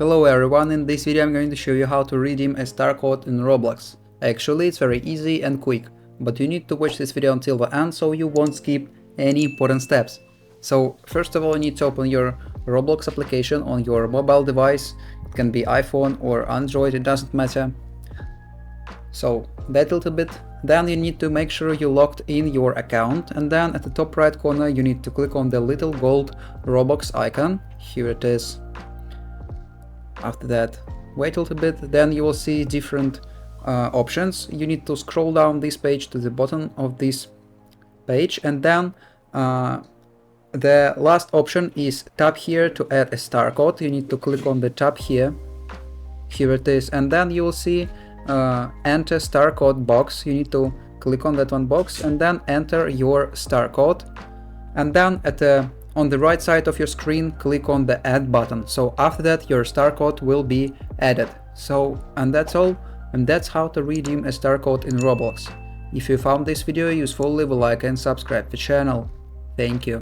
Hello everyone, in this video I'm going to show you how to redeem a star code in Roblox. Actually, it's very easy and quick, but you need to watch this video until the end so you won't skip any important steps. So first of all, you need to open your Roblox application on your mobile device. It can be iPhone or Android, it doesn't matter. So that little bit. Then you need to make sure you logged in your account, and then at the top right corner you need to click on the little gold Roblox icon. Here it is. After that, wait a little bit, then you will see different options. You need to scroll down this page to the bottom of this page, and then the last option is tap here to add a star code. You need to click on the tab here. Here it is, and then you will see enter star code box. You need to click on that one box and then enter your star code, and then on the right side of your screen click on the add button. So after that your star code will be added. And that's all, and that's how to redeem a star code in Roblox. If you found this video useful, leave a like and subscribe the channel. Thank you.